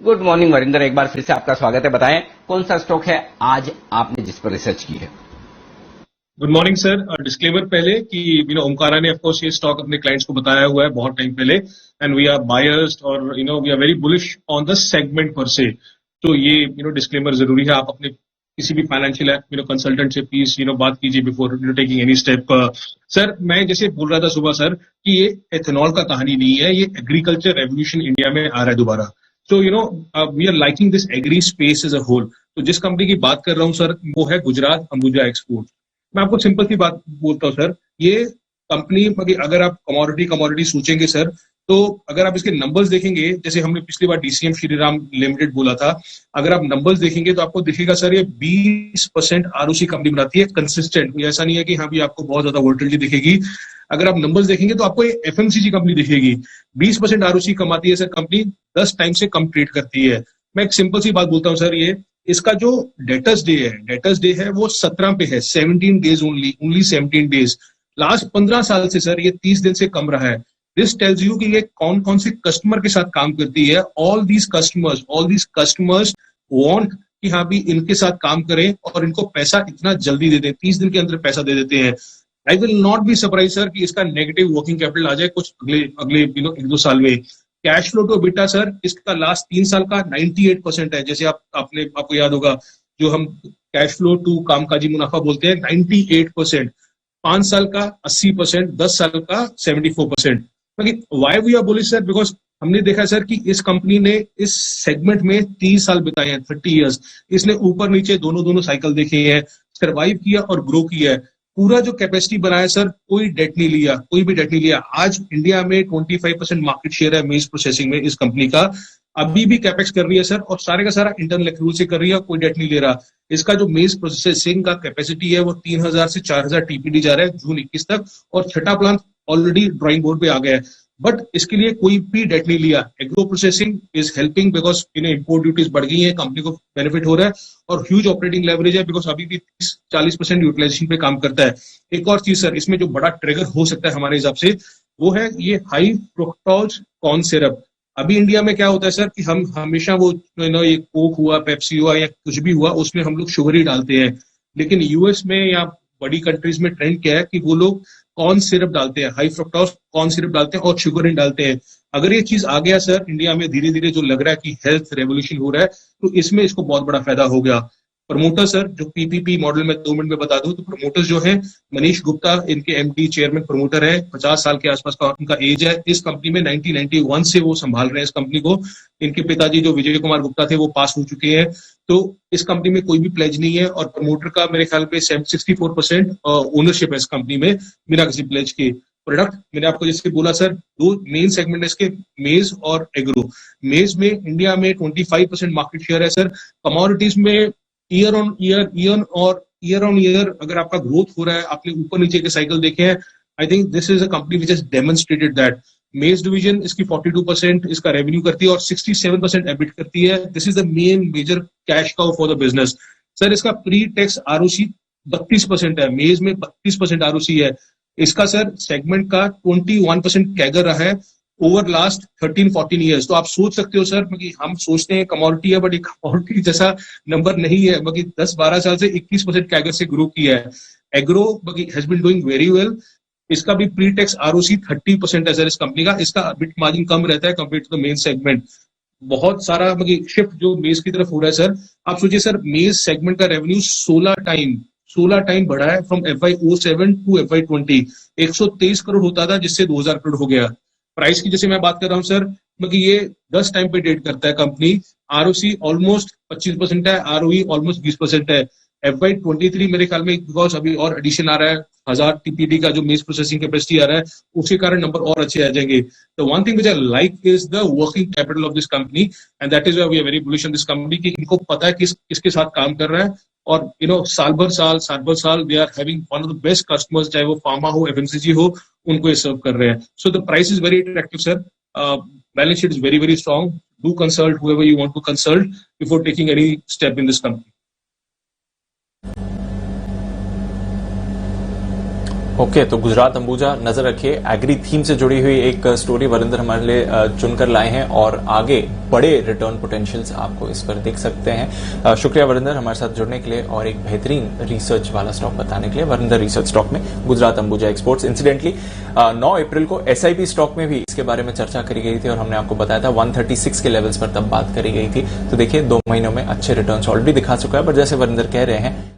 Good morning Varinder, एक बार फिर से आपका स्वागत है। बताएं कौन सा स्टॉक है आज आपने जिस पर रिसर्च की है। Good morning sir. डिस्क्लेमर पहले कि ओमकारा ने ऑफ कोर्स ये स्टॉक अपने क्लाइंट्स को बताया हुआ है बहुत टाइम पहले, एंड वी आर बायस्ड और we are very bullish on the segment per se. तो ये डिस्क्लेमर जरूरी है। आप अपने किसी भी फाइनेंशियल कंसल्टेंट से प्लीज बात कीजिए before taking any step. Sir मैं जैसे बोल रहा था सुबह सर कि ये एथेनॉल का कहानी नहीं है, ये एग्रीकल्चर रेवोल्यूशन इंडिया में आ रहा है दोबारा। तो we are liking this agri space as a whole. तो जिस कंपनी की बात कर रहा हूँ सर वो है गुजरात अंबुजा एक्सपोर्ट। मैं आपको सिंपल सी बात बोलता हूँ सर, ये कंपनी अगर आप कमोडिटी सोचेंगे सर, तो अगर आप इसके नंबर्स देखेंगे, जैसे हमने पिछली बार डीसीएम श्रीराम लिमिटेड बोला था, अगर आप नंबर्स देखेंगे तो आपको दिखेगा सर ये 20% आरओसी कंपनी बनाती है कंसिस्टेंट। ऐसा नहीं है कि हाँ भी आपको बहुत ज्यादा वोल्टिलिटी दिखेगी। अगर आप नंबर्स देखेंगे तो आपको एफएमसीजी कंपनी दिखेगी। 20% आरओसी कमाती है सर कंपनी, 10 टाइम से कम ट्रेड करती है। मैं एक सिंपल सी बात बोलता हूँ सर, ये इसका जो डेटर्स डे है वो 17 पे है, 17 डेज ओनली 17 डेज। लास्ट 15 साल से सर ये 30 दिन से कम रहा है। दिस टेल्स यू कि ये कौन कौन से कस्टमर के साथ काम करती है। ऑल दीज कस्टमर्स वांट कि हाँ भी इनके साथ काम करें और इनको पैसा इतना जल्दी दे दें, 30 दिन के अंदर पैसा दे देते हैं। I will not be surprise sir कि इसका नेगेटिव वर्किंग कैपिटल आ जाए कुछ अगले 1-2 साल में। Cash flow to EBITDA sir इसका लास्ट 3 साल का 98% है। जैसे आपको याद होगा जो हम कैश फ्लो टू कामकाजी मुनाफा बोलते हैं, 98%। 5 साल का 80%, 10 साल का 74%। Why we are bullish sir, because हमने देखा सर कि इस कंपनी ने इस सेगमेंट में 30 साल बिताए हैं, 30 ईयर्स। इसने ऊपर नीचे दोनों साइकिल देखे हैं, सर्वाइव किया और ग्रो किया है। पूरा जो कैपेसिटी बनाया सर, कोई डेट नहीं लिया, कोई भी डेट नहीं लिया। आज इंडिया में 25% मार्केट शेयर है मेज प्रोसेसिंग में इस कंपनी का। अभी भी कैपेक्स कर रही है सर और सारे का सारा इंटरनल एक्रूल से कर रही है, कोई डेट नहीं ले रहा। इसका जो मेज प्रोसेसिंग का कैपेसिटी है वो 3000 से 4000 टीपीडी जा रहा है जून 21 तक, और छठा प्लांट ऑलरेडी ड्राइंग बोर्ड पे आ गया है। बट इसके लिए कोई भी डेट नहीं लिया। Agro processing is helping because import duties बढ़ गई है, कंपनी को बेनिफिट हो रहा है, और ह्यूज ऑपरेटिंग लेवरेज है बिकॉज अभी भी 30-40% यूटिलाइजेशन पे काम करता है। एक और चीज सर इसमें जो बड़ा ट्रिगर हो सकता है हमारे हिसाब से, वो है ये हाई फ्रुक्टोज कॉर्न सिरप। अभी इंडिया में क्या होता है सर कि हम हमेशा वो ये कोक हुआ, पेप्सी हुआ या कुछ भी हुआ, उसमें हम लोग शुगर ही डालते हैं। लेकिन यूएस में या बड़ी कंट्रीज में ट्रेंड क्या है कि वो लोग कॉर्न सिरप डालते हैं, हाई फ्रुक्टोज कॉर्न सिरप डालते हैं और शुगर नहीं डालते हैं। अगर ये चीज आ गया सर इंडिया में धीरे धीरे, जो लग रहा है कि हेल्थ रेवोल्यूशन हो रहा है, तो इसमें इसको बहुत बड़ा फायदा हो गया। प्रमोटर सर जो पीपीपी मॉडल में 2 मिनट में बता दूं, तो प्रमोटर्स जो है मनीष गुप्ता इनके एमडी चेयरमैन प्रमोटर है, 50 साल के आसपास का उनका एज है। इस कंपनी में 1991 से वो संभाल रहे हैं इस कंपनी को। इनके पिताजी जो विजय कुमार गुप्ता थे वो पास हो चुके हैं। तो इस कंपनी में कोई भी प्लेज नहीं है, और प्रमोटर का मेरे ख्याल में 64% ओनरशिप है इस कंपनी में बिना किसी प्लेज के। प्रोडक्ट मैंने आपको जैसे बोला सर, 2 मेन सेगमेंट है इसके, मेज और एग्रो। मेज में इंडिया में 25% मार्केट शेयर है सर। कमोडिटीज में ईयर ऑन ईयर अगर आपका ग्रोथ हो रहा है, आपने ऊपर नीचे के साइकिल देखे हैं, I think this is a company which has demonstrated that. मेज डिवीजन इसकी 42% इसका रेवेन्यू करती है और 67% एबिट करती है। This is the major cash cow for the business. Sir इसका प्री टैक्स आरओसी 32% है, मेज में 32% आरओसी है। इसका सर सेगमेंट का 21% कैगर रहा है ओवर लास्ट 13-14 ईयर्स। तो आप सोच सकते हो सर कि हम सोचते हैं कमोडिटी है, बट कमोडिटी जैसा नंबर नहीं है। 10-12 साल से 21% कैगर से ग्रो किया है। Agro has been doing very well. इसका भी प्री टैक्स आरओसी 30% है सर इस कंपनी का। इसका बिट मार्जिन कम रहता है compare to the main segment. बहुत सारा शिफ्ट जो मेज की तरफ हो रहा है सर। आप सोचिए सर, मेज सेगमेंट का रेवेन्यू 16 टाइम बढ़ा है from FY07 to FY20। 123 crore होता था जिससे 2000 करोड़ हो गया। प्राइस की जैसे मैं बात कर रहा हूँ सर, ये 10 टाइम पे ट्रेड करता है कंपनी। आरओसी ऑलमोस्ट 25% है, आरओई ऑलमोस्ट 20% है। FY23 मेरे ख्याल में बिकॉज अभी और एडिशन आ रहा है, 1000 टीपीडी का जो मेज प्रोसेसिंग कैपेसिटी आ रहा है, उसके कारण नंबर और अच्छे आ जाएंगे। The one thing which I like is the working capital of this company, and that is why we are very bullish on this company कि इनको पता है किसके साथ काम कर रहा है। और साल भर साल they are having one of the best customers, चाहे वो फार्मा हो, एफएमसीजी हो, उनको ये सर्व कर रहे हैं। So the price is very attractive sir. Balance sheet is very very strong. Do consult whoever you want to consult before taking any step in this company. Okay, तो गुजरात अंबुजा नजर रखिए। एग्री थीम से जुड़ी हुई एक स्टोरी वरिंदर हमारे लिए चुनकर लाए हैं और आगे बड़े रिटर्न पोटेंशियल्स आपको इस पर देख सकते हैं। शुक्रिया वरिंदर हमारे साथ जुड़ने के लिए और एक बेहतरीन रिसर्च वाला स्टॉक बताने के लिए। वरिंदर रिसर्च स्टॉक में गुजरात अंबुजा एक्सपोर्ट्स। इंसिडेंटली 9 अप्रैल को एसआईपी स्टॉक में भी इसके बारे में चर्चा करी गई थी और हमने आपको बताया था 136 के लेवल्स पर तब बात करी गई थी। तो देखिए 2 महीनों में अच्छे रिटर्न्स ऑलरेडी दिखा चुका है, पर जैसे वरिंदर कह रहे हैं